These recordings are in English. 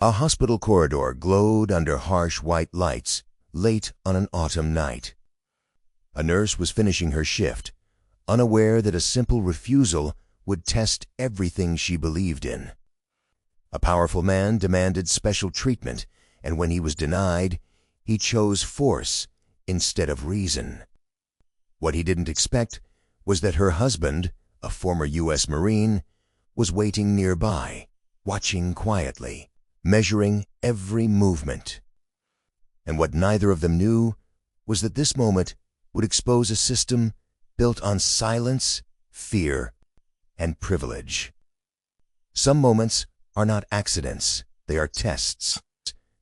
A hospital corridor glowed under harsh white lights late on an autumn night. A nurse was finishing her shift, unaware that a simple refusal would test everything she believed in. A powerful man demanded special treatment, and when he was denied, he chose force instead of reason. What he didn't expect was that her husband, a former U.S. Marine, was waiting nearby, watching quietly, measuring every movement. And what neither of them knew was that this moment would expose a system built on silence, fear, and privilege. Some moments are not accidents, they are tests.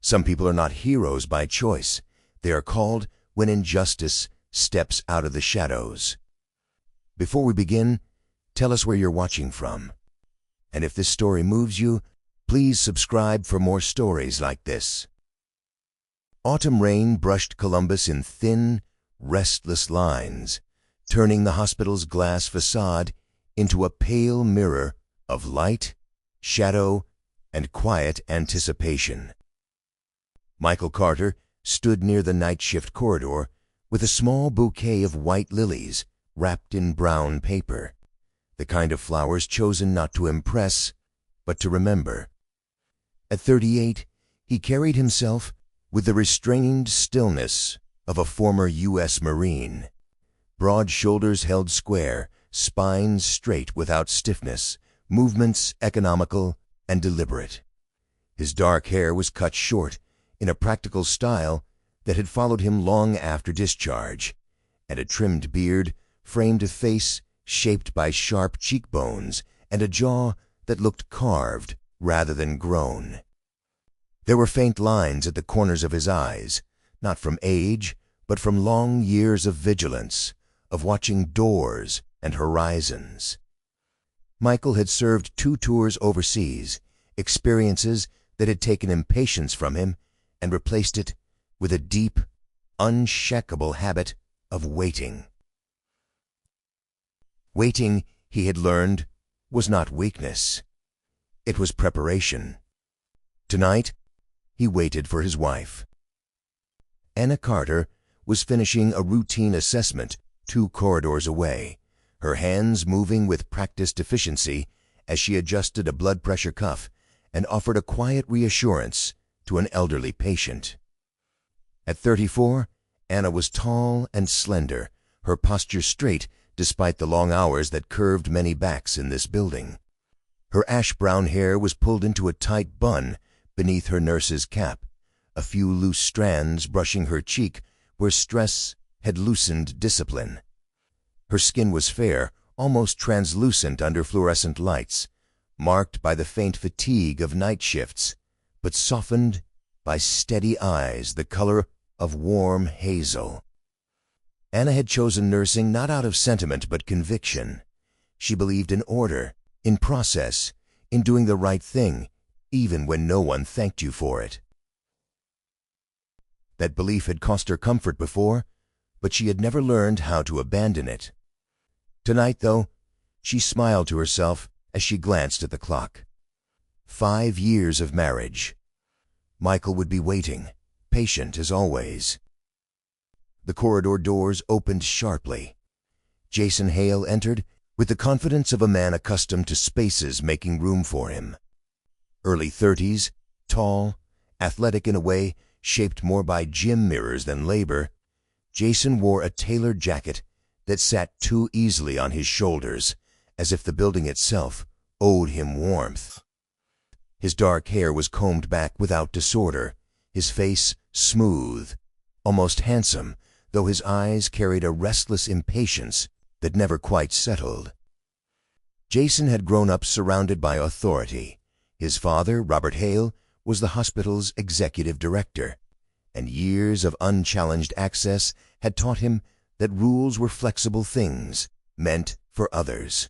Some people are not heroes by choice. They are called when injustice steps out of the shadows. Before we begin, tell us where you're watching from. And if this story moves you, please subscribe for more stories like this. Autumn rain brushed Columbus in thin, restless lines, turning the hospital's glass facade into a pale mirror of light, shadow, and quiet anticipation. Michael Carter stood near the night shift corridor with a small bouquet of white lilies wrapped in brown paper, the kind of flowers chosen not to impress, but to remember. At 38, he carried himself with the restrained stillness of a former U.S. Marine. Broad shoulders held square, spine straight without stiffness, movements economical and deliberate. His dark hair was cut short in a practical style that had followed him long after discharge, and a trimmed beard framed a face shaped by sharp cheekbones and a jaw that looked carved rather than grown. There were faint lines at the corners of his eyes, not from age, but from long years of vigilance, of watching doors and horizons. Michael had served 2 tours overseas, experiences that had taken impatience from him and replaced it with a deep, unshakable habit of waiting. Waiting, he had learned, was not weakness. It was preparation. Tonight, he waited for his wife. Anna Carter was finishing a routine assessment 2 corridors away, her hands moving with practiced efficiency as she adjusted a blood pressure cuff and offered a quiet reassurance to an elderly patient. At 34, Anna was tall and slender, her posture straight despite the long hours that curved many backs in this building. Her ash-brown hair was pulled into a tight bun beneath her nurse's cap, a few loose strands brushing her cheek where stress had loosened discipline. Her skin was fair, almost translucent under fluorescent lights, marked by the faint fatigue of night shifts, but softened by steady eyes the color of warm hazel. Anna had chosen nursing not out of sentiment but conviction. She believed in order, in process, in doing the right thing, even when no one thanked you for it. That belief had cost her comfort before, but she had never learned how to abandon it. Tonight, though, she smiled to herself as she glanced at the clock. 5 years of marriage. Michael would be waiting, patient as always. The corridor doors opened sharply. Jason Hale entered with the confidence of a man accustomed to spaces making room for him. Early 30s, tall, athletic in a way shaped more by gym mirrors than labor, Jason wore a tailored jacket that sat too easily on his shoulders, as if the building itself owed him warmth. His dark hair was combed back without disorder, his face smooth, almost handsome, though his eyes carried a restless impatience that never quite settled. Jason had grown up surrounded by authority. His father, Robert Hale, was the hospital's executive director, and years of unchallenged access had taught him that rules were flexible things meant for others.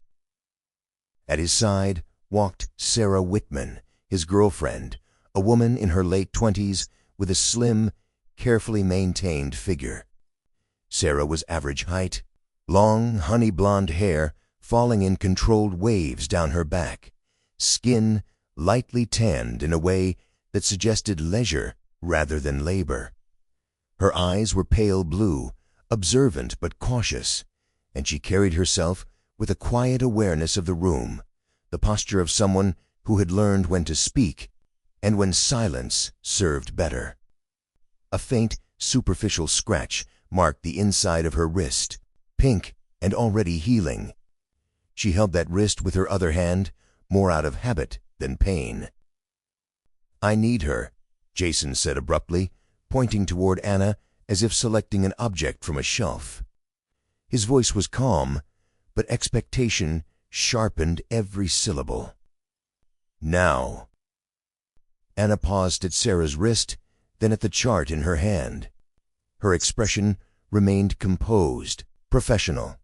At his side walked Sarah Whitman, his girlfriend, a woman in her late 20s with a slim, carefully maintained figure. Sarah was average height, long, honey-blonde hair falling in controlled waves down her back, skin lightly tanned in a way that suggested leisure rather than labor. Her eyes were pale blue, observant but cautious, and she carried herself with a quiet awareness of the room, the posture of someone who had learned when to speak and when silence served better. A faint, superficial scratch marked the inside of her wrist, pink and already healing. She held that wrist with her other hand, more out of habit than pain. "I need her," Jason said abruptly, pointing toward Anna as if selecting an object from a shelf. His voice was calm, but expectation sharpened every syllable. "Now." Anna paused at Sarah's wrist, then at the chart in her hand. Her expression remained composed, professional.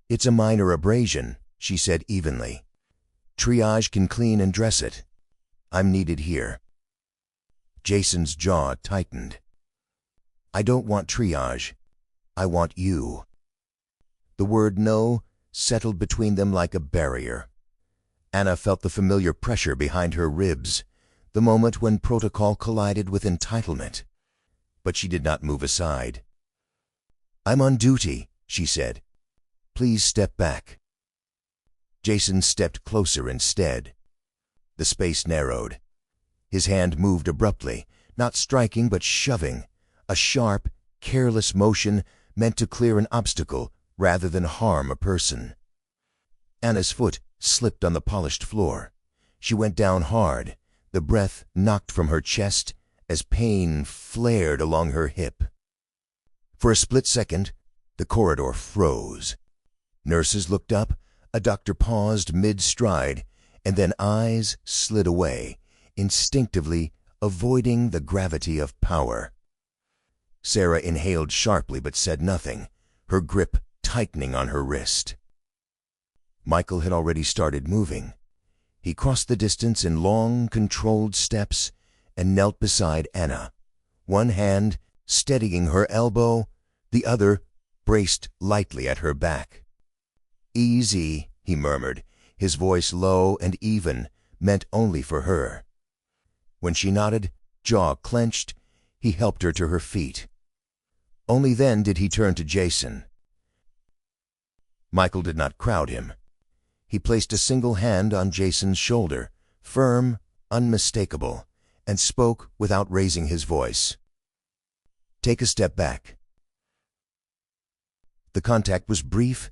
"It's a minor abrasion," she said evenly. "Triage can clean and dress it. I'm needed here." Jason's jaw tightened. "I don't want triage. I want you." The word "no" settled between them like a barrier. Anna felt the familiar pressure behind her ribs, the moment when protocol collided with entitlement. But she did not move aside. "I'm on duty," she said. "Please step back." Jason stepped closer instead. The space narrowed. His hand moved abruptly, not striking but shoving, a sharp, careless motion meant to clear an obstacle rather than harm a person. Anna's foot slipped on the polished floor. She went down hard, the breath knocked from her chest as pain flared along her hip. For a split second, the corridor froze. Nurses looked up, a doctor paused mid-stride, and then eyes slid away, instinctively avoiding the gravity of power. Sarah inhaled sharply but said nothing, her grip tightening on her wrist. Michael had already started moving. He crossed the distance in long, controlled steps and knelt beside Anna, one hand steadying her elbow, the other braced lightly at her back. "Easy," he murmured, his voice low and even, meant only for her. When she nodded, jaw clenched, he helped her to her feet. Only then did he turn to Jason. Michael did not crowd him. He placed a single hand on Jason's shoulder, firm, unmistakable, and spoke without raising his voice. "Take a step back." The contact was brief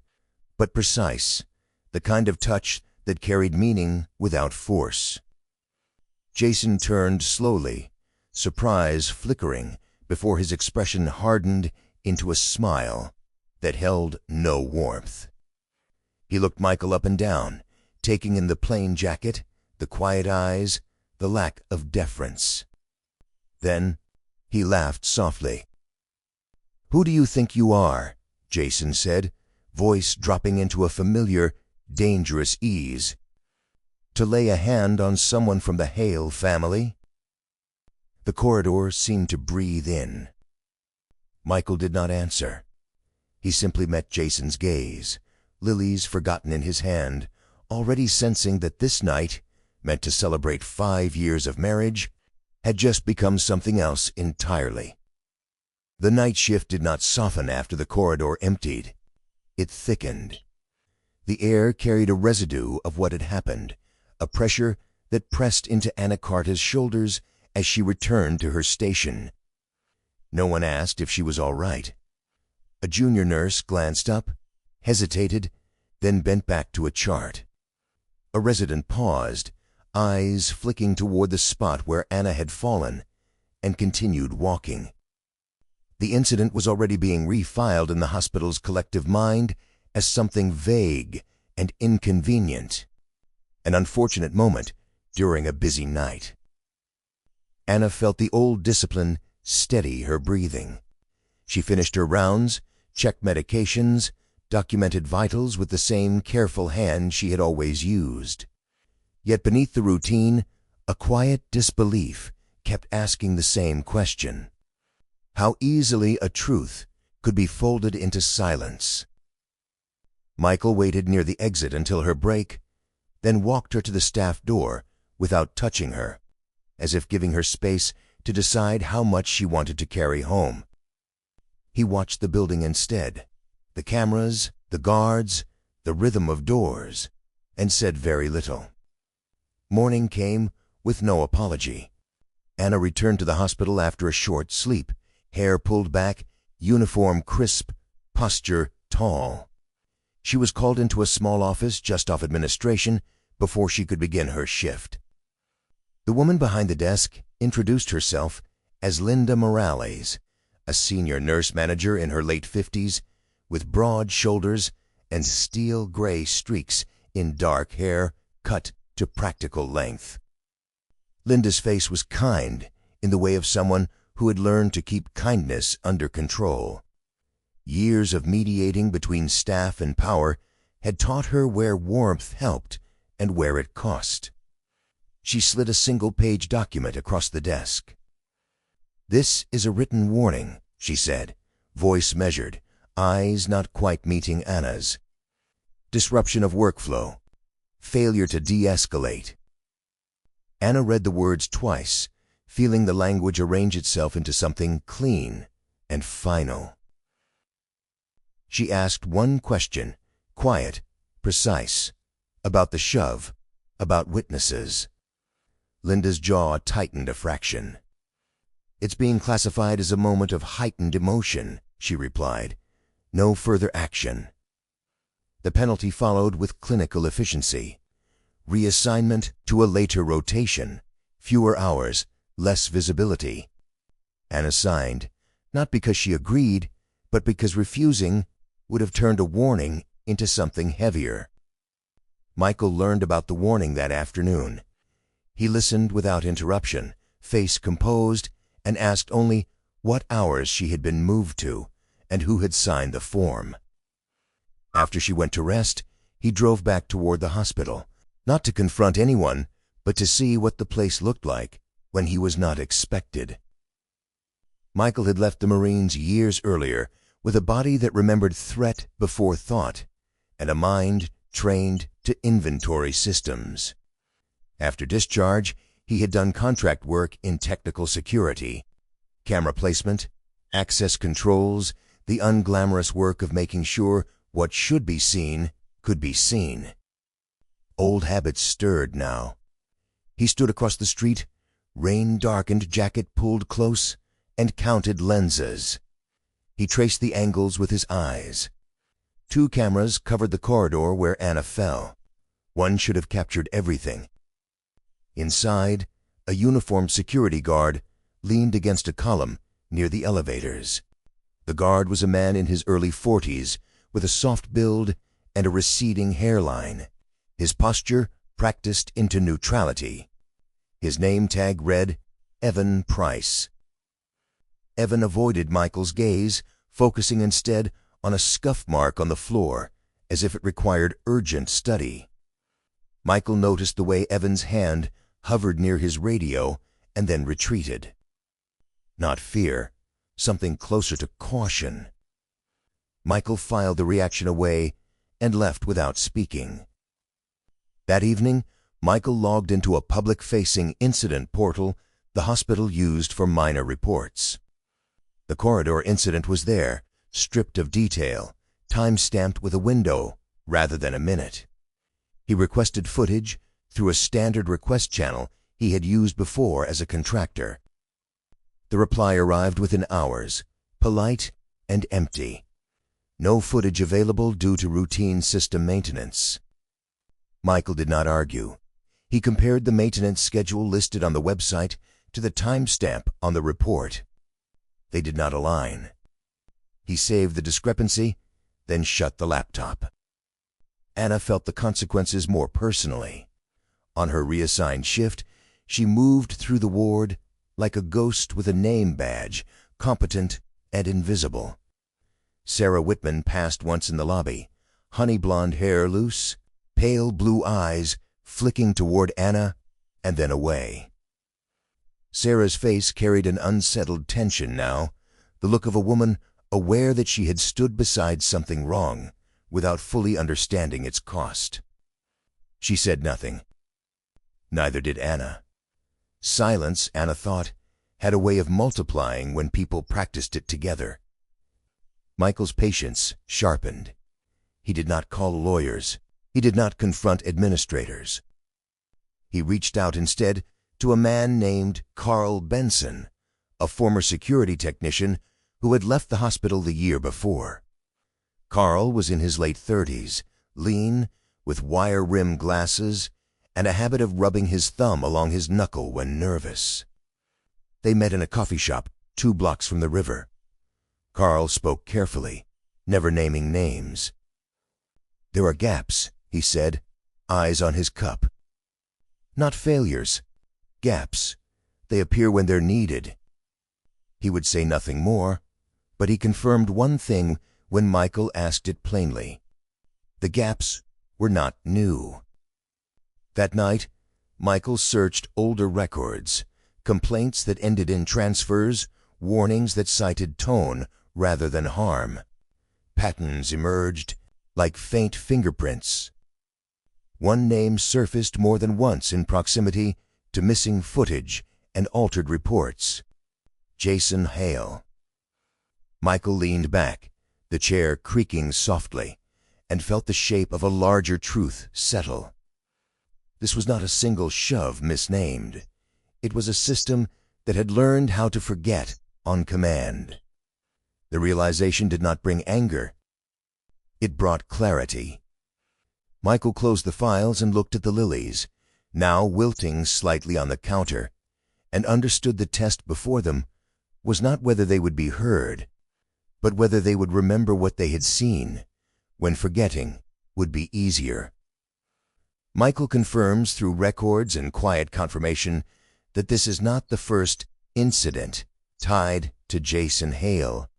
but precise, the kind of touch that carried meaning without force. Jason turned slowly, surprise flickering before his expression hardened into a smile that held no warmth. He looked Michael up and down, taking in the plain jacket, the quiet eyes, the lack of deference. Then he laughed softly. "Who do you think you are?" Jason said, voice dropping into a familiar, dangerous ease. "To lay a hand on someone from the Hale family?" The corridor seemed to breathe in. Michael did not answer. He simply met Jason's gaze, lilies forgotten in his hand, already sensing that this night, meant to celebrate 5 years of marriage, had just become something else entirely. The night shift did not soften after the corridor emptied. It thickened. The air carried a residue of what had happened, a pressure that pressed into Anna Carter's shoulders as she returned to her station. No one asked if she was all right. A junior nurse glanced up, hesitated, then bent back to a chart. A resident paused, eyes flicking toward the spot where Anna had fallen, and continued walking. The incident was already being refiled in the hospital's collective mind as something vague and inconvenient, an unfortunate moment during a busy night. Anna felt the old discipline steady her breathing. She finished her rounds, checked medications, documented vitals with the same careful hand she had always used. Yet beneath the routine, a quiet disbelief kept asking the same question: how easily a truth could be folded into silence. Michael waited near the exit until her break, then walked her to the staff door without touching her. as if giving her space to decide how much she wanted to carry home. He watched the building instead, the cameras, the guards, the rhythm of doors, and said very little. Morning came with no apology. Anna returned to the hospital after a short sleep, hair pulled back, uniform crisp, posture tall. She was called into a small office just off administration before she could begin her shift. The woman behind the desk introduced herself as Linda Morales, a senior nurse manager in her late 50s, with broad shoulders and steel gray streaks in dark hair cut to practical length. Linda's face was kind in the way of someone who had learned to keep kindness under control. Years of mediating between staff and power had taught her where warmth helped and where it cost. She slid a single-page document across the desk. "This is a written warning," she said, voice measured, eyes not quite meeting Anna's. "Disruption of workflow. Failure to de-escalate." Anna read the words twice, feeling the language arrange itself into something clean and final. She asked one question, quiet, precise, about the shove, about witnesses. Linda's jaw tightened a fraction. "It's being classified as a moment of heightened emotion," she replied. "No further action." The penalty followed with clinical efficiency. Reassignment to a later rotation, fewer hours, less visibility. Anna signed, not because she agreed, but because refusing would have turned a warning into something heavier. Michael learned about the warning that afternoon. He listened without interruption, face composed, and asked only what hours she had been moved to and who had signed the form. After she went to rest, he drove back toward the hospital, not to confront anyone, but to see what the place looked like when he was not expected. Michael had left the Marines years earlier with a body that remembered threat before thought and a mind trained to inventory systems. After discharge, he had done contract work in technical security, camera placement, access controls, the unglamorous work of making sure what should be seen could be seen. Old habits stirred now. He stood across the street, rain-darkened jacket pulled close, and counted lenses. He traced the angles with his eyes. 2 cameras covered the corridor where Anna fell. One should have captured everything. Inside, a uniformed security guard leaned against a column near the elevators. The guard was a man in his early 40s with a soft build and a receding hairline. His posture practiced into neutrality. His name tag read, Evan Price. Evan avoided Michael's gaze, focusing instead on a scuff mark on the floor, as if it required urgent study. Michael noticed the way Evan's hand hovered near his radio and then retreated. Not fear, something closer to caution. Michael filed the reaction away and left without speaking. That evening, Michael logged into a public-facing incident portal the hospital used for minor reports. The corridor incident was there, stripped of detail, time-stamped with a window rather than a minute. He requested footage through a standard request channel he had used before as a contractor. The reply arrived within hours, polite and empty. No footage available due to routine system maintenance. Michael did not argue. He compared the maintenance schedule listed on the website to the timestamp on the report. They did not align. He saved the discrepancy, then shut the laptop. Anna felt the consequences more personally. On her reassigned shift, she moved through the ward like a ghost with a name badge, competent and invisible. Sarah Whitman passed once in the lobby, honey blonde hair loose, pale blue eyes flicking toward Anna and then away. Sarah's face carried an unsettled tension now, the look of a woman aware that she had stood beside something wrong without fully understanding its cost. She said nothing. Neither did Anna. Silence, Anna thought, had a way of multiplying when people practiced it together. Michael's patience sharpened. He did not call lawyers. He did not confront administrators. He reached out instead to a man named Carl Benson, a former security technician who had left the hospital the year before. Carl was in his late 30s, lean, with wire-rimmed glasses, and a habit of rubbing his thumb along his knuckle when nervous. They met in a coffee shop 2 blocks from the river. Carl spoke carefully, never naming names. "There are gaps," he said, eyes on his cup. "Not failures. Gaps. They appear when they're needed." He would say nothing more, but he confirmed one thing when Michael asked it plainly. The gaps were not new. That night, Michael searched older records, complaints that ended in transfers, warnings that cited tone rather than harm. Patterns emerged like faint fingerprints. One name surfaced more than once in proximity to missing footage and altered reports: Jason Hale. Michael leaned back, the chair creaking softly, and felt the shape of a larger truth settle. This was not a single shove misnamed. It was a system that had learned how to forget on command. The realization did not bring anger. It brought clarity. Michael closed the files and looked at the lilies, now wilting slightly on the counter, and understood the test before them was not whether they would be heard, but whether they would remember what they had seen, when forgetting would be easier. Michael confirms through records and quiet confirmation that this is not the first incident tied to Jason Hale,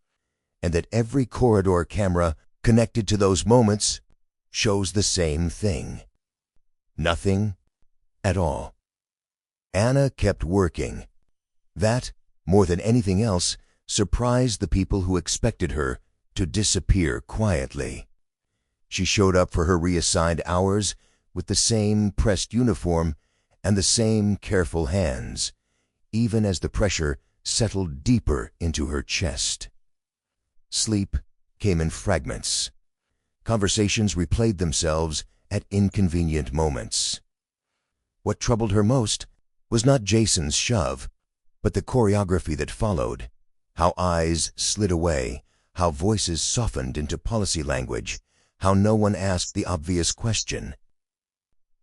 and that every corridor camera connected to those moments shows the same thing. Nothing at all. Anna kept working. That, more than anything else, surprised the people who expected her to disappear quietly. She showed up for her reassigned hours with the same pressed uniform and the same careful hands, even as the pressure settled deeper into her chest. Sleep came in fragments. Conversations replayed themselves at inconvenient moments. What troubled her most was not Jason's shove, but the choreography that followed, how eyes slid away, how voices softened into policy language, how no one asked the obvious question.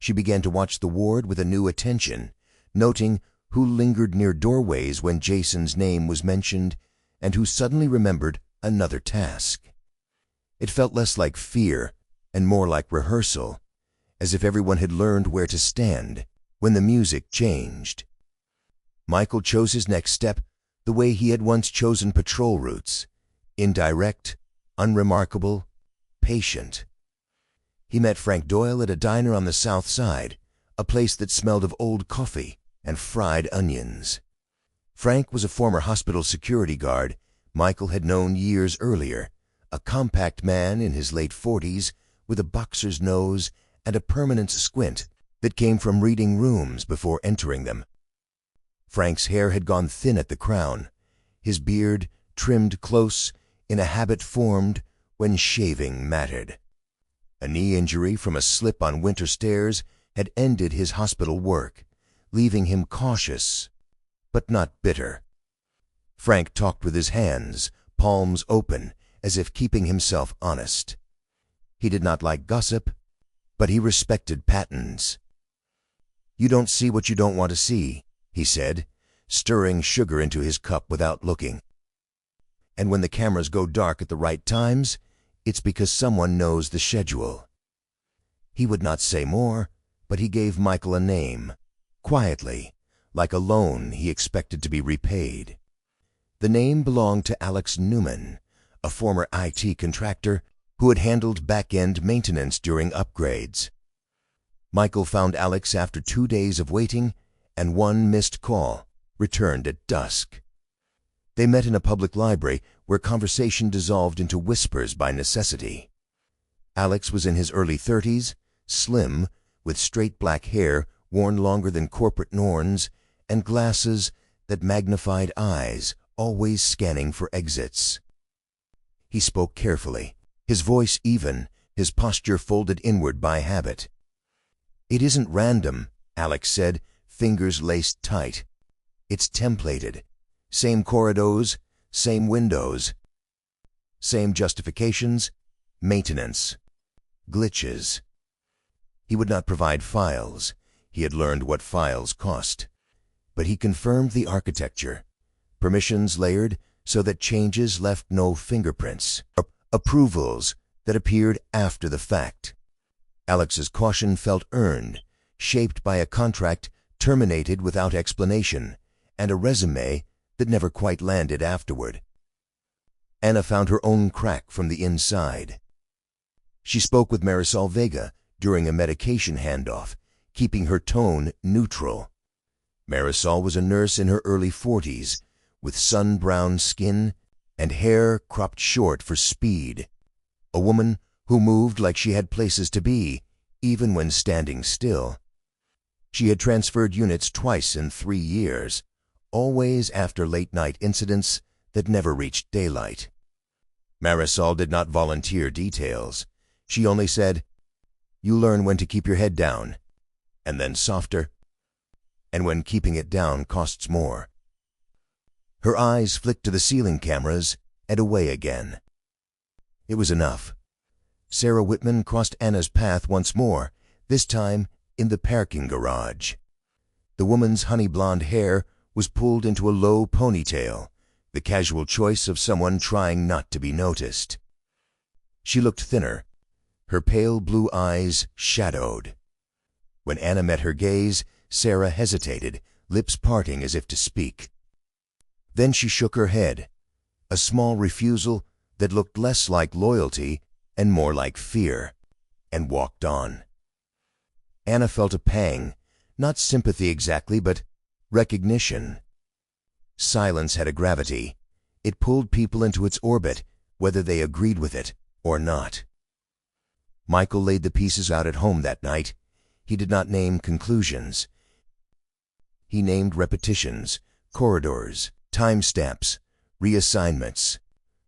She began to watch the ward with a new attention, noting who lingered near doorways when Jason's name was mentioned and who suddenly remembered another task. It felt less like fear and more like rehearsal, as if everyone had learned where to stand when the music changed. Michael chose his next step the way he had once chosen patrol routes: indirect, unremarkable, patient. He met Frank Doyle at a diner on the south side, a place that smelled of old coffee and fried onions. Frank was a former hospital security guard Michael had known years earlier, a compact man in his late 40s with a boxer's nose and a permanent squint that came from reading rooms before entering them. Frank's hair had gone thin at the crown, his beard trimmed close in a habit formed when shaving mattered. A knee injury from a slip on winter stairs had ended his hospital work, leaving him cautious, but not bitter. Frank talked with his hands, palms open, as if keeping himself honest. He did not like gossip, but he respected patterns. "You don't see what you don't want to see," he said, stirring sugar into his cup without looking. "And when the cameras go dark at the right times, it's because someone knows the schedule." He would not say more, but he gave Michael a name, quietly, like a loan he expected to be repaid. The name belonged to Alex Newman, a former IT contractor who had handled back-end maintenance during upgrades. Michael found Alex after 2 days of waiting and 1 missed call, returned at dusk. They met in a public library where conversation dissolved into whispers by necessity. Alex was in his early 30s, slim, with straight black hair worn longer than corporate norms, and glasses that magnified eyes, always scanning for exits. He spoke carefully, his voice even, his posture folded inward by habit. "It isn't random," Alex said, fingers laced tight. "It's templated. Same corridors, same windows, same justifications, maintenance, glitches." He would not provide files. He had learned what files cost. But he confirmed the architecture. Permissions layered so that changes left no fingerprints. Approvals that appeared after the fact. Alex's caution felt earned, shaped by a contract terminated without explanation, and a resume that never quite landed afterward. Anna found her own crack from the inside. She spoke with Marisol Vega during a medication handoff, keeping her tone neutral. Marisol was a nurse in her early 40s, with sun-browned skin and hair cropped short for speed. A woman who moved like she had places to be, even when standing still. She had transferred units twice in 3 years, always after late-night incidents that never reached daylight. Marisol did not volunteer details. She only said, "You learn when to keep your head down," and then softer, "and when keeping it down costs more." Her eyes flicked to the ceiling cameras and away again. It was enough. Sarah Whitman crossed Anna's path once more, this time in the parking garage. The woman's honey-blonde hair was pulled into a low ponytail, the casual choice of someone trying not to be noticed. She looked thinner, her pale blue eyes shadowed. When Anna met her gaze, Sarah hesitated, lips parting as if to speak. Then she shook her head, a small refusal that looked less like loyalty and more like fear, and walked on. Anna felt a pang, not sympathy exactly, but recognition. Silence had a gravity. It pulled people into its orbit, whether they agreed with it or not. Michael laid the pieces out at home that night. He did not name conclusions. He named repetitions, corridors, timestamps, reassignments,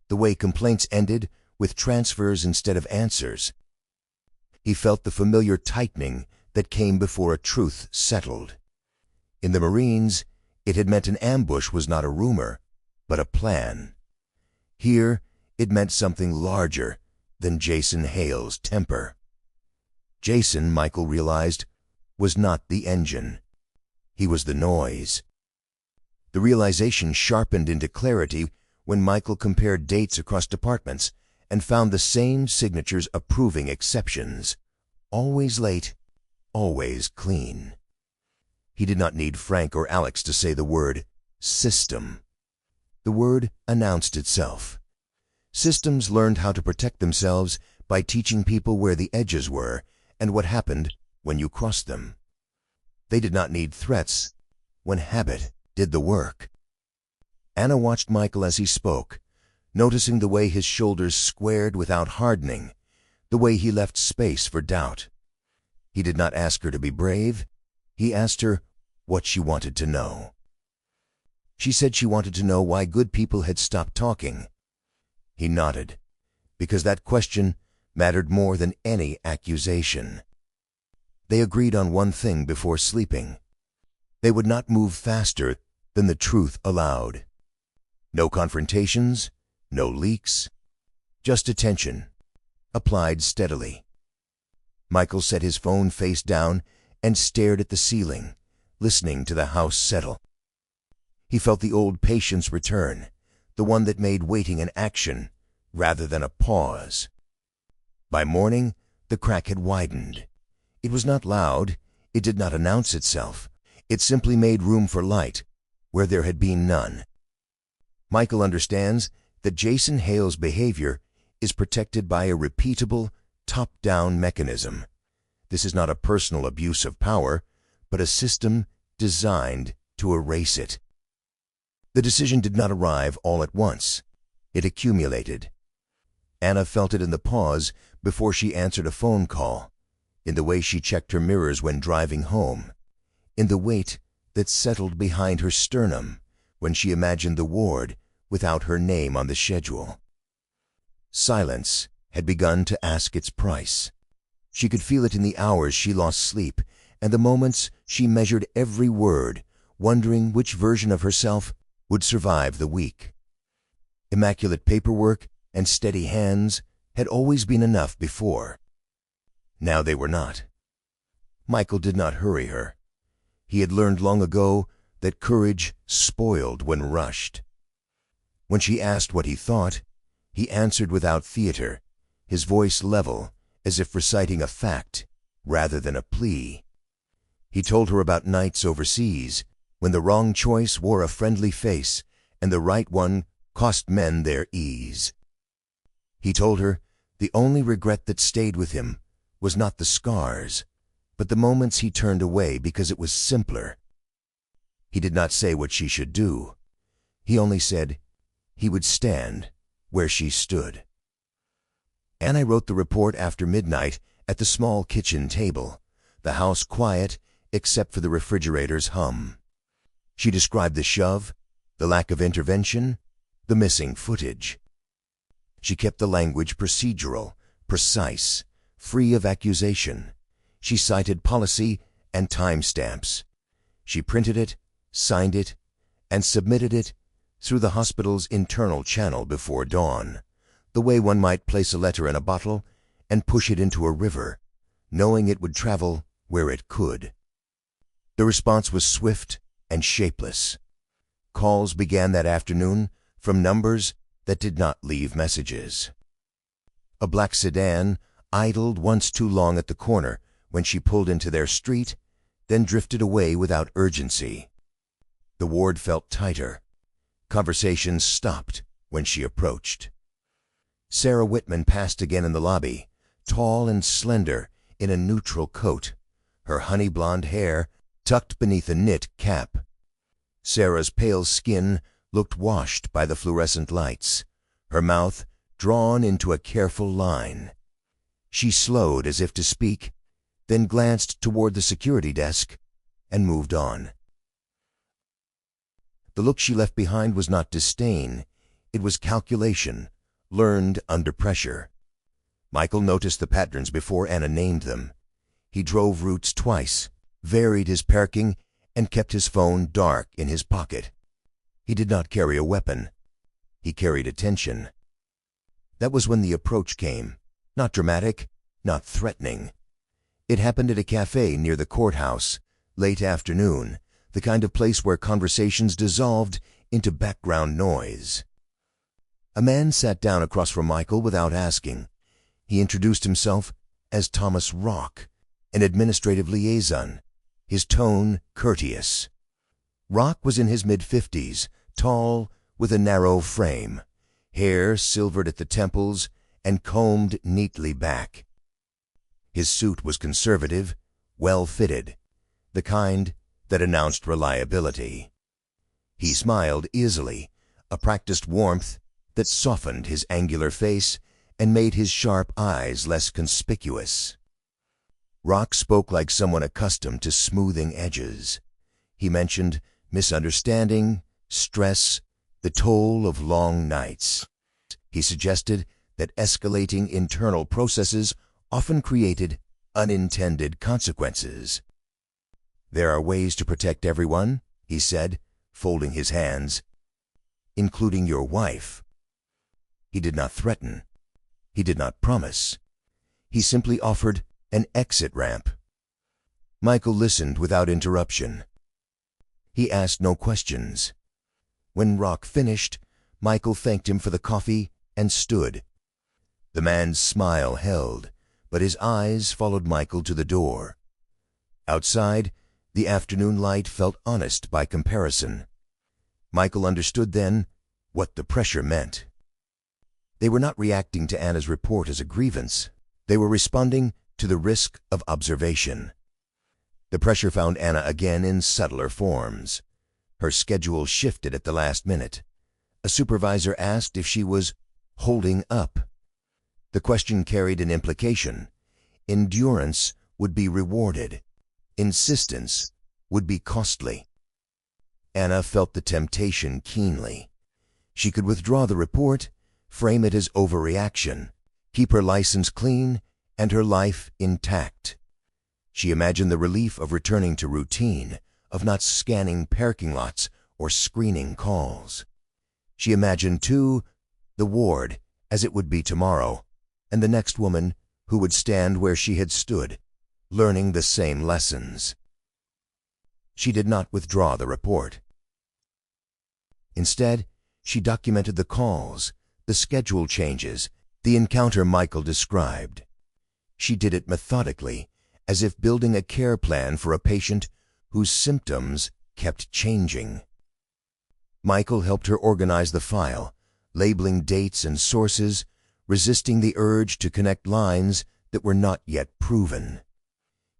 the way complaints ended with transfers instead of answers. He felt the familiar tightening that came before a truth settled. In the Marines, it had meant an ambush was not a rumor, but a plan. Here, it meant something larger than Jason Hale's temper. Jason, Michael realized, was not the engine. He was the noise. The realization sharpened into clarity when Michael compared dates across departments and found the same signatures approving exceptions. Always late, always clean. He did not need Frank or Alex to say the word system. The word announced itself. Systems learned how to protect themselves by teaching people where the edges were and what happened when you crossed them. They did not need threats when habit did the work. Anna watched Michael as he spoke, noticing the way his shoulders squared without hardening, the way he left space for doubt. He did not ask her to be brave. He asked her what she wanted to know. She said she wanted to know why good people had stopped talking. He nodded, because that question mattered more than any accusation. They agreed on one thing before sleeping. They would not move faster than the truth allowed. No confrontations, no leaks, just attention, applied steadily. Michael set his phone face down and stared at the ceiling, listening to the house settle. He felt the old patience return, the one that made waiting an action rather than a pause. By morning, the crack had widened. It was not loud. It did not announce itself. It simply made room for light where there had been none. Michael understands that Jason Hale's behavior is protected by a repeatable, top-down mechanism. This is not a personal abuse of power, but a system designed to erase it. The decision did not arrive all at once. It accumulated. Anna felt it in the pause before she answered a phone call, in the way she checked her mirrors when driving home, in the weight that settled behind her sternum when she imagined the ward without her name on the schedule. Silence had begun to ask its price. She could feel it in the hours she lost sleep and the moments she measured every word, wondering which version of herself would survive the week. Immaculate paperwork and steady hands had always been enough before. Now they were not. Michael did not hurry her. He had learned long ago that courage spoiled when rushed. When she asked what he thought, he answered without theater, his voice level, as if reciting a fact rather than a plea. He told her about nights overseas, when the wrong choice wore a friendly face and the right one cost men their ease. He told her the only regret that stayed with him was not the scars, but the moments he turned away because it was simpler. He did not say what she should do. He only said he would stand where she stood. Anna wrote the report after midnight at the small kitchen table, the house quiet except for the refrigerator's hum. She described the shove, the lack of intervention, the missing footage. She kept the language procedural, precise, free of accusation. She cited policy and timestamps. She printed it, signed it, and submitted it through the hospital's internal channel before dawn, the way one might place a letter in a bottle and push it into a river, knowing it would travel where it could. The response was swift and shapeless. Calls began that afternoon from numbers that did not leave messages. A black sedan idled once too long at the corner when she pulled into their street, then drifted away without urgency. The ward felt tighter. Conversations stopped when she approached. Sarah Whitman passed again in the lobby, tall and slender in a neutral coat, her honey blonde hair tucked beneath a knit cap. Sarah's pale skin looked washed by the fluorescent lights, her mouth drawn into a careful line. She slowed as if to speak, then glanced toward the security desk and moved on. The look she left behind was not disdain, it was calculation, learned under pressure. Michael noticed the patterns before Anna named them. He drove routes twice, varied his parking, and kept his phone dark in his pocket. He did not carry a weapon. He carried attention. That was when the approach came, not dramatic, not threatening. It happened at a cafe near the courthouse, late afternoon, the kind of place where conversations dissolved into background noise. A man sat down across from Michael without asking. He introduced himself as Thomas Rock, an administrative liaison, his tone courteous. Rock was in his mid-50s, tall, with a narrow frame, hair silvered at the temples and combed neatly back. His suit was conservative, well-fitted, the kind that announced reliability. He smiled easily, a practiced warmth that softened his angular face and made his sharp eyes less conspicuous. Rock spoke like someone accustomed to smoothing edges. He mentioned misunderstanding, stress, the toll of long nights. He suggested that escalating internal processes often created unintended consequences. "There are ways to protect everyone," he said, folding his hands, "including your wife." He did not threaten. He did not promise. He simply offered an exit ramp. Michael listened without interruption. He asked no questions. When Rock finished, Michael thanked him for the coffee and stood. The man's smile held, but his eyes followed Michael to the door. Outside, the afternoon light felt honest by comparison. Michael understood then what the pressure meant. They were not reacting to Anna's report as a grievance. They were responding to the risk of observation. The pressure found Anna again in subtler forms. Her schedule shifted at the last minute. A supervisor asked if she was holding up. The question carried an implication. Endurance would be rewarded. Insistence would be costly. Anna felt the temptation keenly. She could withdraw the report, frame it as overreaction, keep her license clean and her life intact. She imagined the relief of returning to routine, of not scanning parking lots or screening calls. She imagined, too, the ward as it would be tomorrow, and the next woman who would stand where she had stood, learning the same lessons. She did not withdraw the report. Instead, she documented the calls, the schedule changes, the encounter Michael described. She did it methodically, as if building a care plan for a patient whose symptoms kept changing. Michael helped her organize the file, labeling dates and sources, resisting the urge to connect lines that were not yet proven.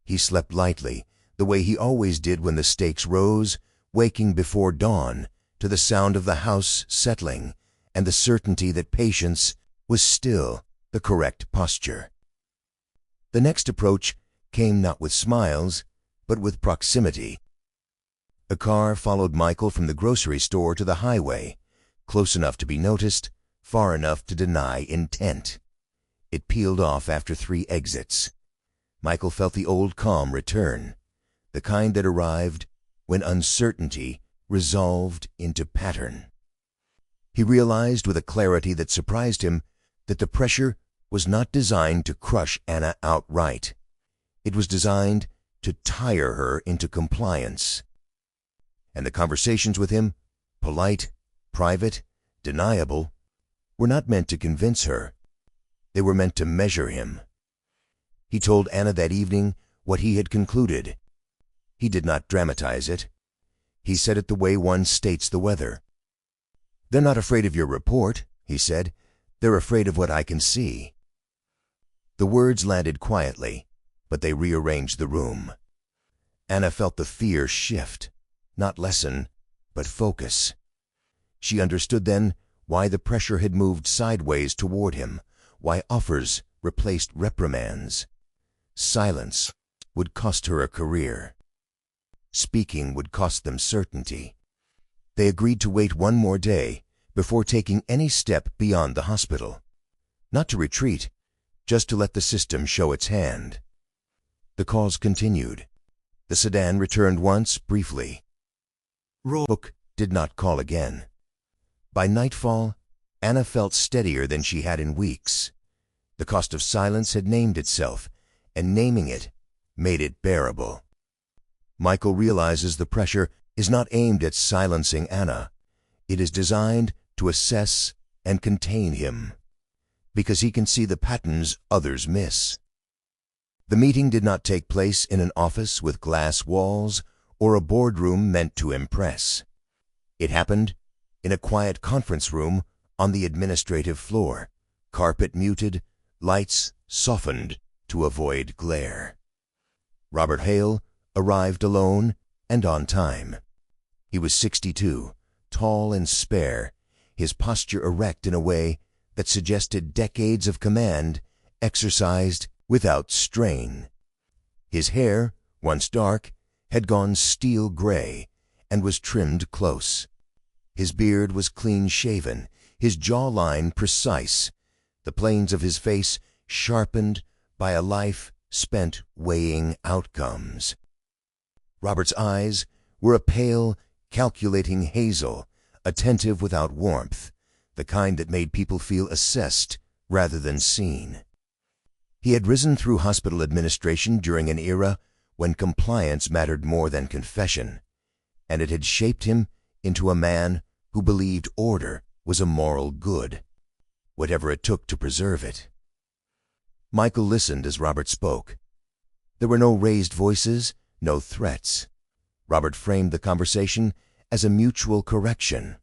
He slept lightly, the way he always did when the stakes rose, waking before dawn to the sound of the house settling and the certainty that patience was still the correct posture. The next approach came not with smiles, but with proximity. A car followed Michael from the grocery store to the highway, close enough to be noticed, far enough to deny intent. It peeled off after 3 exits. Michael felt the old calm return, the kind that arrived when uncertainty resolved into pattern. He realized with a clarity that surprised him that the pressure was not designed to crush Anna outright. It was designed to tire her into compliance. And the conversations with him, polite, private, deniable, were not meant to convince her. They were meant to measure him. He told Anna that evening what he had concluded. He did not dramatize it. He said it the way one states the weather. "They're not afraid of your report," he said. "They're afraid of what I can see." The words landed quietly, but they rearranged the room. Anna felt the fear shift, not lessen, but focus. She understood then why the pressure had moved sideways toward him, why offers replaced reprimands. Silence would cost her a career. Speaking would cost them certainty. They agreed to wait one more day before taking any step beyond the hospital. Not to retreat, just to let the system show its hand. The calls continued. The sedan returned once, briefly. Rook did not call again. By nightfall, Anna felt steadier than she had in weeks. The cost of silence had named itself, and naming it made it bearable. Michael realizes the pressure is not aimed at silencing Anna. It is designed to assess and contain him, because he can see the patterns others miss. The meeting did not take place in an office with glass walls or a boardroom meant to impress. It happened in a quiet conference room on the administrative floor, carpet muted, lights softened to avoid glare. Robert Hale arrived alone and on time. He was 62, tall and spare, his posture erect in a way that suggested decades of command exercised without strain. His hair, once dark, had gone steel gray and was trimmed close. His beard was clean-shaven, his jawline precise, the planes of his face sharpened by a life spent weighing outcomes. Robert's eyes were a pale, calculating hazel, attentive without warmth, the kind that made people feel assessed rather than seen. He had risen through hospital administration during an era when compliance mattered more than confession, and it had shaped him into a man who believed order was a moral good, whatever it took to preserve it. Michael listened as Robert spoke. There were no raised voices, no threats. Robert framed the conversation as a mutual correction,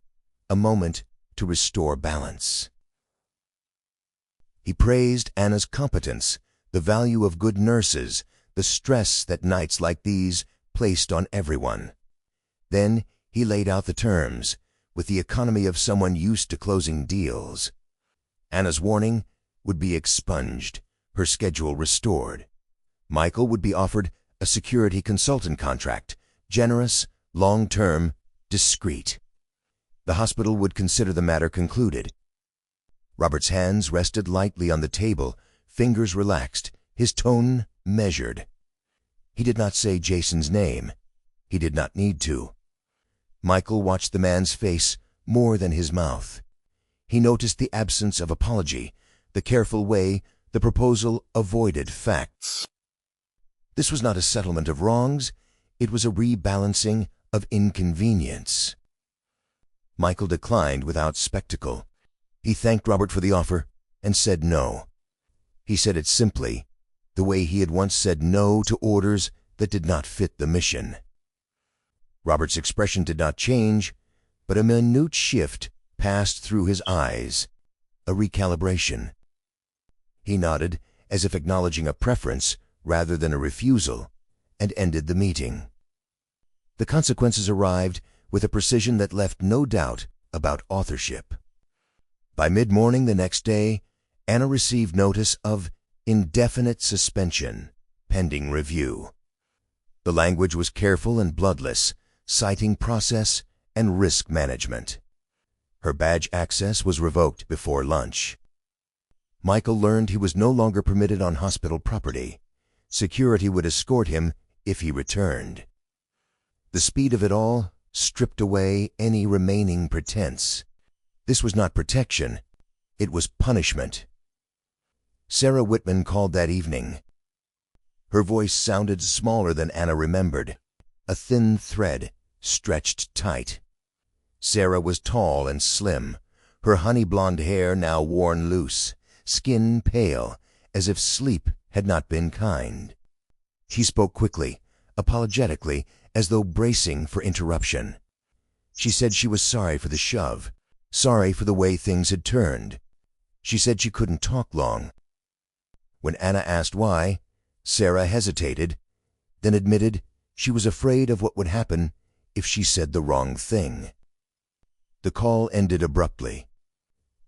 a moment to restore balance. He praised Anna's competence, the value of good nurses, the stress that nights like these placed on everyone. Then he laid out the terms, with the economy of someone used to closing deals. Anna's warning would be expunged, her schedule restored. Michael would be offered a security consultant contract, generous, long-term, discreet. The hospital would consider the matter concluded. Robert's hands rested lightly on the table, fingers relaxed, his tone measured. He did not say Jason's name. He did not need to. Michael watched the man's face more than his mouth. He noticed the absence of apology, the careful way the proposal avoided facts. This was not a settlement of wrongs, it was a rebalancing of inconvenience. Michael declined without spectacle. He thanked Robert for the offer and said no. He said it simply, the way he had once said no to orders that did not fit the mission. Robert's expression did not change, but a minute shift passed through his eyes, a recalibration. He nodded, as if acknowledging a preference rather than a refusal, and ended the meeting. The consequences arrived with a precision that left no doubt about authorship. By mid-morning the next day, Anna received notice of indefinite suspension, pending review. The language was careful and bloodless, citing process and risk management. Her badge access was revoked before lunch. Michael learned he was no longer permitted on hospital property. Security would escort him if he returned. The speed of it all stripped away any remaining pretense. This was not protection, it was punishment. Sarah Whitman called that evening. Her voice sounded smaller than Anna remembered, a thin thread stretched tight. Sarah was tall and slim, her honey-blonde hair now worn loose, skin pale, as if sleep had not been kind. She spoke quickly, apologetically, as though bracing for interruption. She said she was sorry for the shove, sorry for the way things had turned. She said she couldn't talk long. When Anna asked why, Sarah hesitated, then admitted she was afraid of what would happen if she said the wrong thing. The call ended abruptly.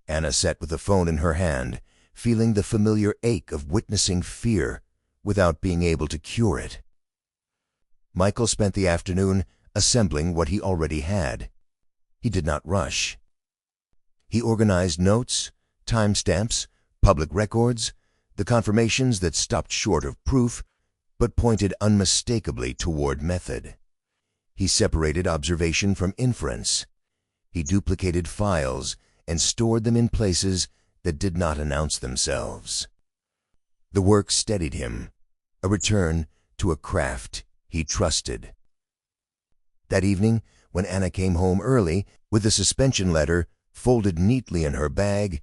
Anna sat with the phone in her hand, feeling the familiar ache of witnessing fear without being able to cure it. Michael spent the afternoon assembling what he already had. He did not rush. He organized notes, timestamps, public records, the confirmations that stopped short of proof but pointed unmistakably toward method. He separated observation from inference. He duplicated files and stored them in places that did not announce themselves. The work steadied him, a return to a craft he trusted. That evening, when Anna came home early with the suspension letter folded neatly in her bag,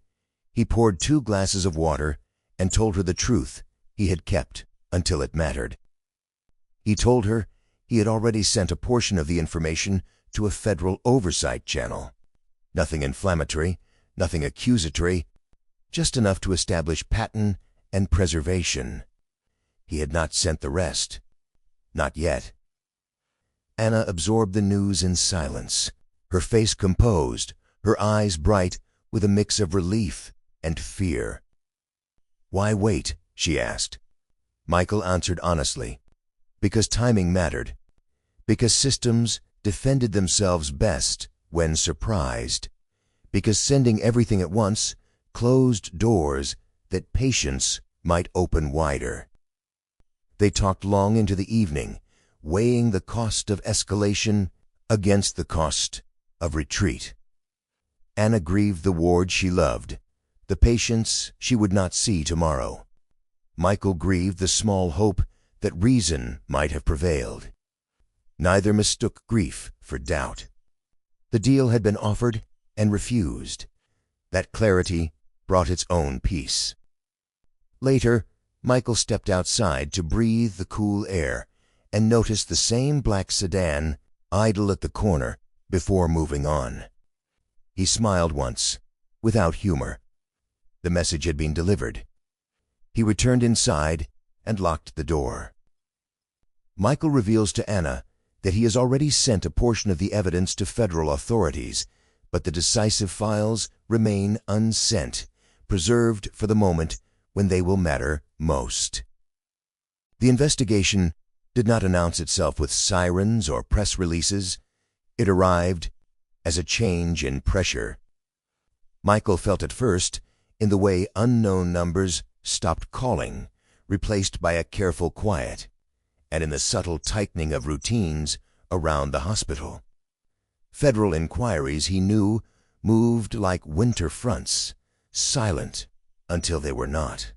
he poured 2 glasses of water and told her the truth he had kept until it mattered. He told her he had already sent a portion of the information to a federal oversight channel. Nothing inflammatory, nothing accusatory, just enough to establish patent and preservation. He had not sent the rest. Not yet. Anna absorbed the news in silence, her face composed, her eyes bright with a mix of relief and fear. "Why wait?" she asked. Michael answered honestly. Because timing mattered. Because systems defended themselves best when surprised. Because sending everything at once closed doors that patience might open wider. They talked long into the evening, weighing the cost of escalation against the cost of retreat. Anna grieved the ward she loved, the patients she would not see tomorrow. Michael grieved the small hope that reason might have prevailed. Neither mistook grief for doubt. The deal had been offered and refused. That clarity brought its own peace. Later, Michael stepped outside to breathe the cool air and noticed the same black sedan idle at the corner before moving on. He smiled once, without humor. The message had been delivered. He returned inside and locked the door. Michael reveals to Anna that he has already sent a portion of the evidence to federal authorities, but the decisive files remain unsent, preserved for the moment when they will matter most. The investigation did not announce itself with sirens or press releases. It arrived as a change in pressure. Michael felt at first in the way unknown numbers stopped calling, replaced by a careful quiet, and in the subtle tightening of routines around the hospital. Federal inquiries, he knew, moved like winter fronts, silent until they were not.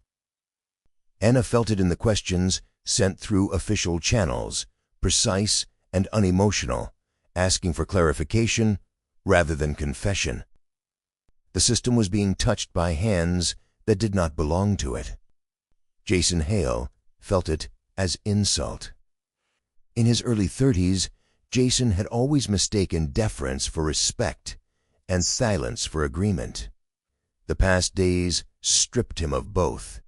Anna felt it in the questions sent through official channels, precise and unemotional, asking for clarification rather than confession. The system was being touched by hands that did not belong to it. Jason Hale felt it as insult. In his early 30s, Jason had always mistaken deference for respect and silence for agreement. The past days stripped him of both.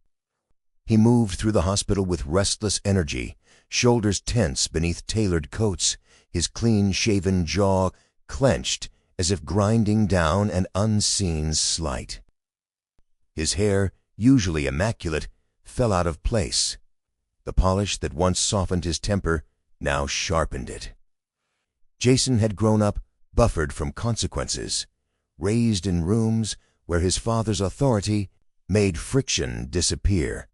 He moved through the hospital with restless energy, shoulders tense beneath tailored coats, his clean-shaven jaw clenched as if grinding down an unseen slight. His hair, usually immaculate, fell out of place. The polish that once softened his temper now sharpened it. Jason had grown up buffered from consequences, raised in rooms where his father's authority made friction disappear.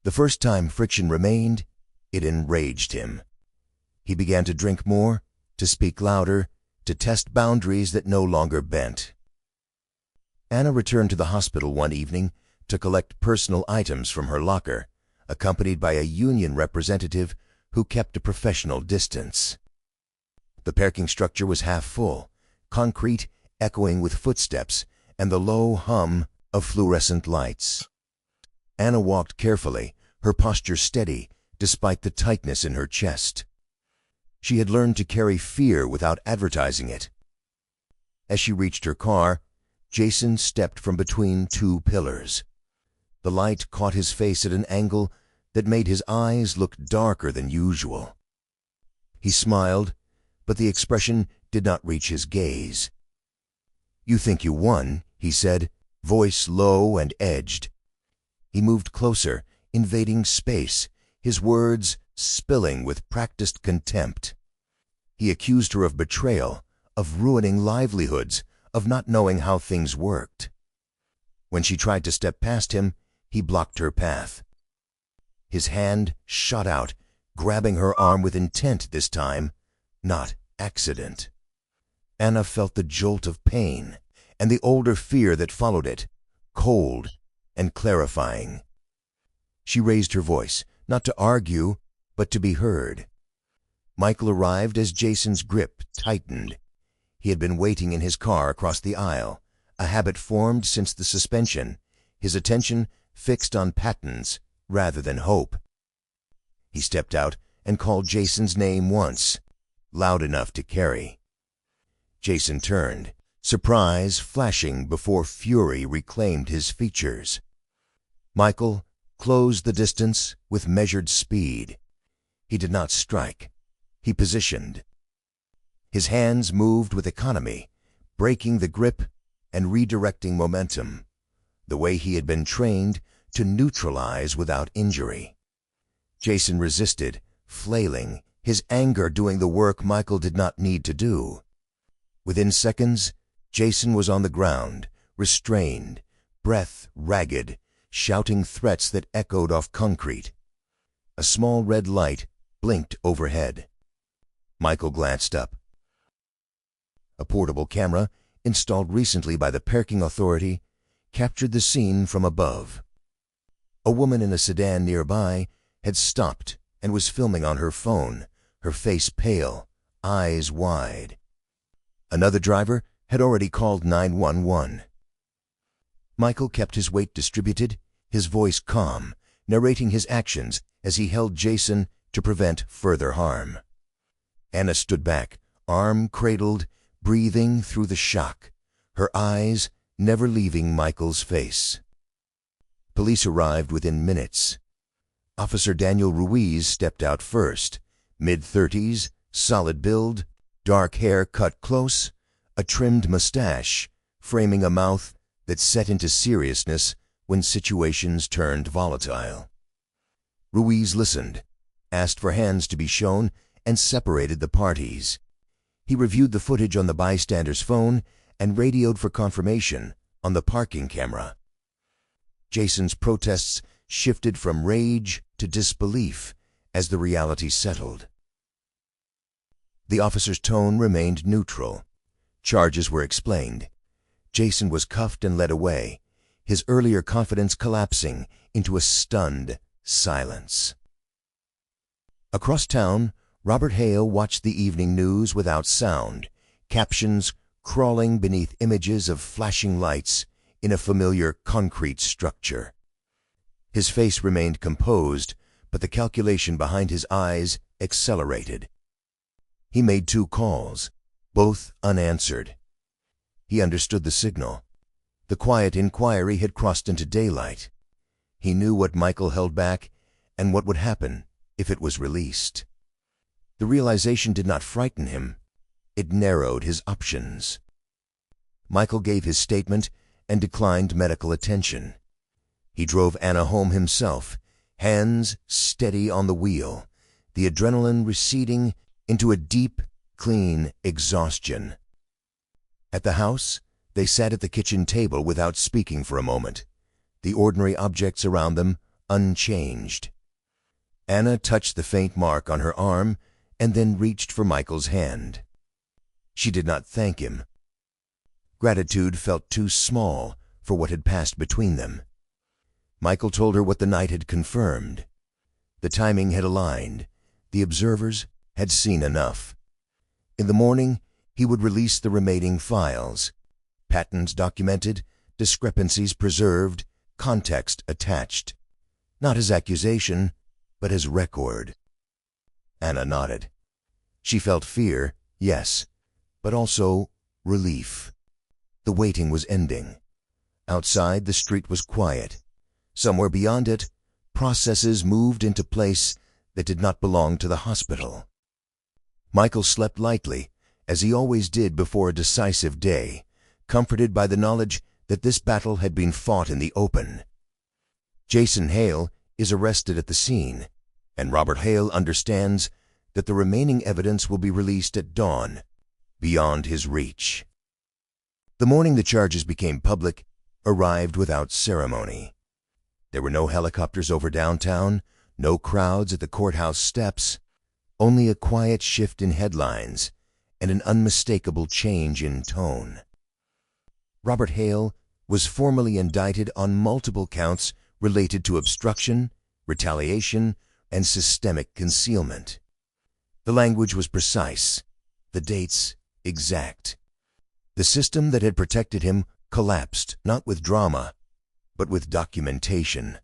The first time friction remained, it enraged him. He began to drink more, to speak louder, to test boundaries that no longer bent. Anna returned to the hospital one evening to collect personal items from her locker, accompanied by a union representative who kept a professional distance. The parking structure was half full, concrete echoing with footsteps and the low hum of fluorescent lights. Anna walked carefully, her posture steady despite the tightness in her chest. She had learned to carry fear without advertising it. As she reached her car, Jason stepped from between two pillars. The light caught his face at an angle that made his eyes look darker than usual. He smiled, but the expression did not reach his gaze. "You think you won," he said, voice low and edged. He moved closer, invading space, his words spilling with practiced contempt. He accused her of betrayal, of ruining livelihoods, of not knowing how things worked. When she tried to step past him, he blocked her path. His hand shot out, grabbing her arm with intent this time, not accident. Anna felt the jolt of pain and the older fear that followed it, cold and clarifying. She raised her voice, not to argue, but to be heard. Michael arrived as Jason's grip tightened. He had been waiting in his car across the aisle, a habit formed since the suspension, his attention fixed on patents rather than hope. He stepped out and called Jason's name once, loud enough to carry. Jason turned, surprise flashing before fury reclaimed his features. Michael closed the distance with measured speed. He did not strike. He positioned. His hands moved with economy, breaking the grip and redirecting momentum, the way he had been trained to neutralize without injury. Jason resisted, flailing, his anger doing the work Michael did not need to do. Within seconds, Jason was on the ground, restrained, breath ragged, shouting threats that echoed off concrete. A small red light blinked overhead. Michael glanced up. A portable camera, installed recently by the parking authority, captured the scene from above. A woman in a sedan nearby had stopped and was filming on her phone, her face pale, eyes wide. Another driver had already called 911. Michael kept his weight distributed, his voice calm, narrating his actions as he held Jason to prevent further harm. Anna stood back, arm cradled, breathing through the shock, her eyes never leaving Michael's face. Police arrived within minutes. Officer Daniel Ruiz stepped out first, mid-30s, solid build, dark hair cut close, a trimmed mustache, framing a mouth that set into seriousness when situations turned volatile. Ruiz listened, asked for hands to be shown, and separated the parties. He reviewed the footage on the bystander's phone and radioed for confirmation on the parking camera. Jason's protests shifted from rage to disbelief as the reality settled. The officer's tone remained neutral. Charges were explained. Jason was cuffed and led away, his earlier confidence collapsing into a stunned silence. Across town, Robert Hale watched the evening news without sound, captions crawling beneath images of flashing lights in a familiar concrete structure. His face remained composed, but the calculation behind his eyes accelerated. He made 2 calls, both unanswered. He understood the signal. The quiet inquiry had crossed into daylight. He knew what Michael held back and what would happen if it was released. The realization did not frighten him. It narrowed his options. Michael gave his statement and declined medical attention. He drove Anna home himself, hands steady on the wheel, the adrenaline receding into a deep, clean exhaustion. At the house, they sat at the kitchen table without speaking for a moment, the ordinary objects around them unchanged. Anna touched the faint mark on her arm and then reached for Michael's hand. She did not thank him. Gratitude felt too small for what had passed between them. Michael told her what the night had confirmed. The timing had aligned. The observers had seen enough. In the morning, he would release the remaining files. Patterns documented, discrepancies preserved, context attached. Not as accusation, but as record. Anna nodded. She felt fear, yes, but also relief. The waiting was ending. Outside, the street was quiet. Somewhere beyond it, processes moved into place that did not belong to the hospital. Michael slept lightly, as he always did before a decisive day, comforted by the knowledge that this battle had been fought in the open. Jason Hale is arrested at the scene, and Robert Hale understands that the remaining evidence will be released at dawn, beyond his reach. The morning the charges became public arrived without ceremony. There were no helicopters over downtown, no crowds at the courthouse steps, only a quiet shift in headlines and an unmistakable change in tone. Robert Hale was formally indicted on multiple counts related to obstruction, retaliation, and systemic concealment. The language was precise, the dates exact. The system that had protected him collapsed, not with drama, but with documentation.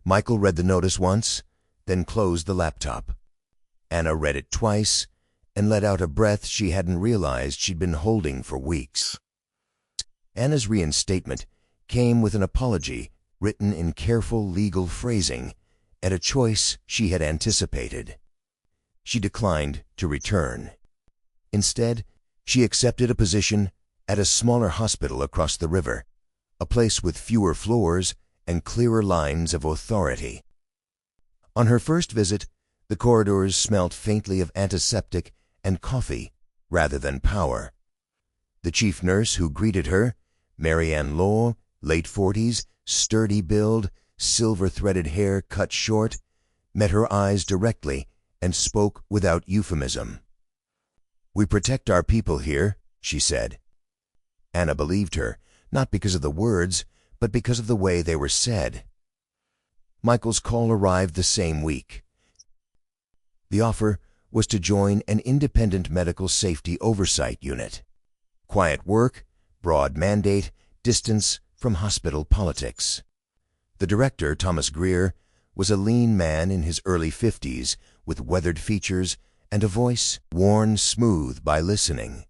Michael read the notice once, then closed the laptop. Anna read it twice and let out a breath she hadn't realized she'd been holding for weeks. Anna's reinstatement came with an apology written in careful legal phrasing and a choice she had anticipated. She declined to return. Instead, she accepted a position at a smaller hospital across the river, a place with fewer floors and clearer lines of authority. On her first visit, the corridors smelt faintly of antiseptic and coffee rather than power. The chief nurse who greeted her, Mary Ann Law, late 40s, sturdy build, silver-threaded hair cut short, met her eyes directly and spoke without euphemism. "We protect our people here," she said. Anna believed her, not because of the words, but because of the way they were said. Michael's call arrived the same week. The offer was to join an independent medical safety oversight unit. Quiet work, broad mandate, distance from hospital politics. The director, Thomas Greer, was a lean man in his early 50s with weathered features and a voice worn smooth by listening.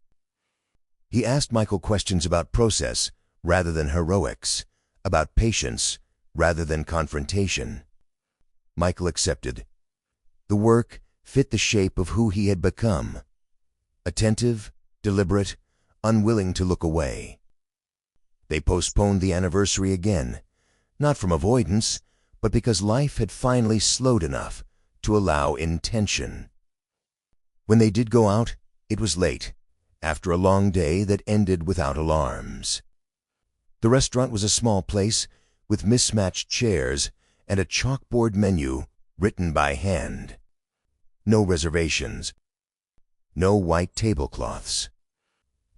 He asked Michael questions about process rather than heroics, about patience rather than confrontation. Michael accepted. The work fit the shape of who he had become. Attentive, deliberate, unwilling to look away. They postponed the anniversary again, not from avoidance, but because life had finally slowed enough to allow intention. When they did go out, It was late, after a long day that ended without alarms. The restaurant was a small place with mismatched chairs and a chalkboard menu written by hand. No reservations. No white tablecloths.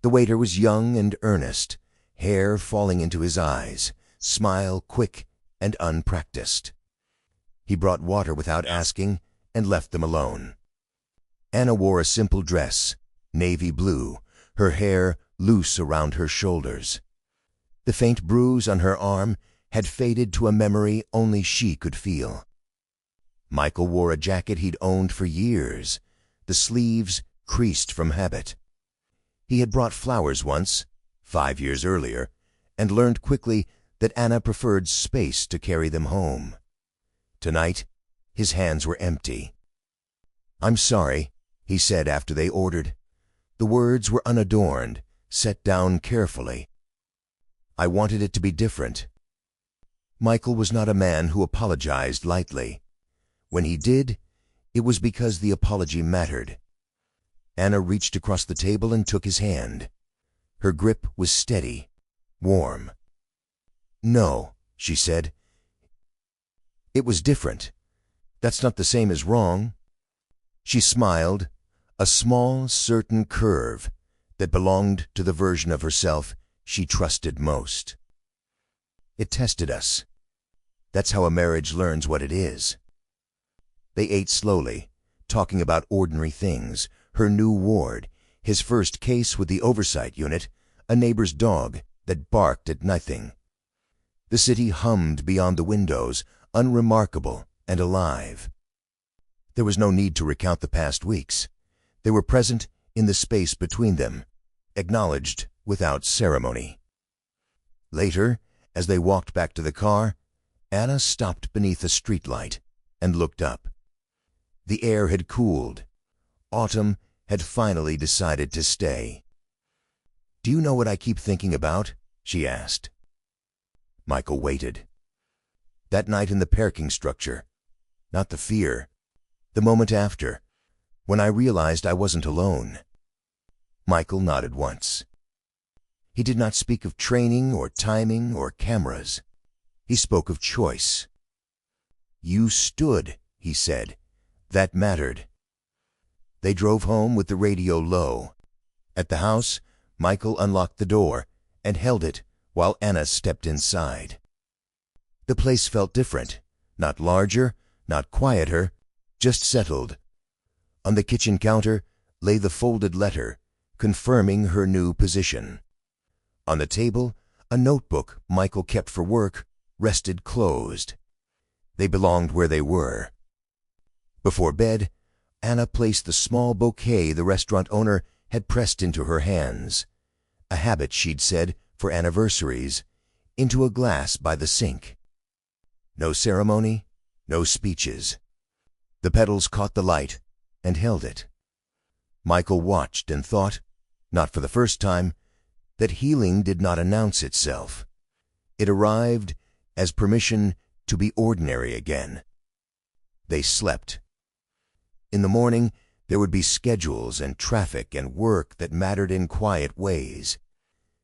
The waiter was young and earnest, hair falling into his eyes, smile quick and unpracticed. He brought water without asking and left them alone. Anna wore a simple dress, navy blue, her hair loose around her shoulders. The faint bruise on her arm had faded to a memory only she could feel. Michael wore a jacket he'd owned for years, the sleeves creased from habit. He had brought flowers once, 5 years earlier, and learned quickly that Anna preferred space to carry them home. Tonight, his hands were empty. "I'm sorry," he said after they ordered. The words were unadorned, set down carefully. "I wanted it to be different." Michael was not a man who apologized lightly. When he did, it was because the apology mattered. Anna reached across the table and took his hand. Her grip was steady, warm. "No," she said. "It was different. That's not the same as wrong." She smiled, a small, certain curve that belonged to the version of herself she trusted most. "It tested us. That's how a marriage learns what it is." They ate slowly, talking about ordinary things, her new ward, his first case with the oversight unit, a neighbor's dog that barked at nothing. The city hummed beyond the windows, unremarkable and alive. There was no need to recount the past weeks. They were present in the space between them, acknowledged without ceremony. Later, as they walked back to the car, Anna stopped beneath a streetlight and looked up. The air had cooled. Autumn had finally decided to stay. "Do you know what I keep thinking about?" she asked. Michael waited. That night in the parking structure. Not the fear. The moment after, when I realized I wasn't alone. Michael nodded once. He did not speak of training or timing or cameras. He spoke of choice. "You stood," he said. "That mattered." They drove home with the radio low. At the house, Michael unlocked the door and held it while Anna stepped inside. The place felt different, not larger, not quieter, just settled. On the kitchen counter lay the folded letter, confirming her new position. On the table, a notebook Michael kept for work rested closed. They belonged where they were. Before bed, Anna placed the small bouquet the restaurant owner had pressed into her hands, a habit she'd said for anniversaries, into a glass by the sink. No ceremony, no speeches. The petals caught the light and held it. Michael watched and thought, not for the first time, that healing did not announce itself. It arrived as permission to be ordinary again. They slept. In the morning, there would be schedules and traffic and work that mattered in quiet ways.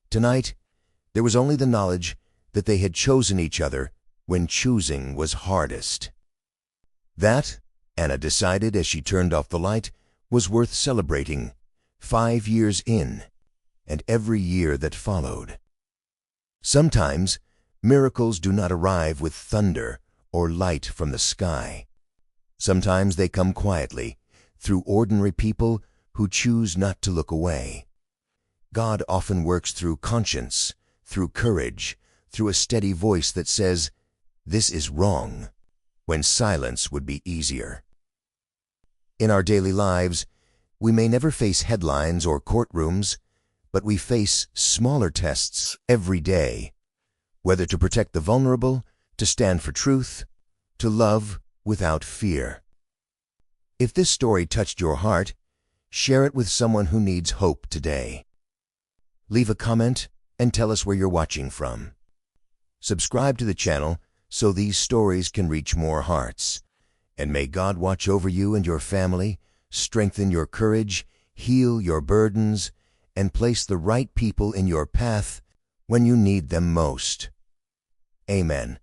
Tonight, there was only the knowledge that they had chosen each other when choosing was hardest. That, Anna decided as she turned off the light, was worth celebrating, 5 years in, and every year that followed. Sometimes, miracles do not arrive with thunder or light from the sky. Sometimes they come quietly, through ordinary people who choose not to look away. God often works through conscience, through courage, through a steady voice that says, "This is wrong," when silence would be easier. In our daily lives, we may never face headlines or courtrooms, but we face smaller tests every day, whether to protect the vulnerable, to stand for truth, to love without fear. If this story touched your heart, share it with someone who needs hope today. Leave a comment and tell us where you're watching from. Subscribe to the channel so these stories can reach more hearts. And may God watch over you and your family, strengthen your courage, heal your burdens, and place the right people in your path when you need them most. Amen.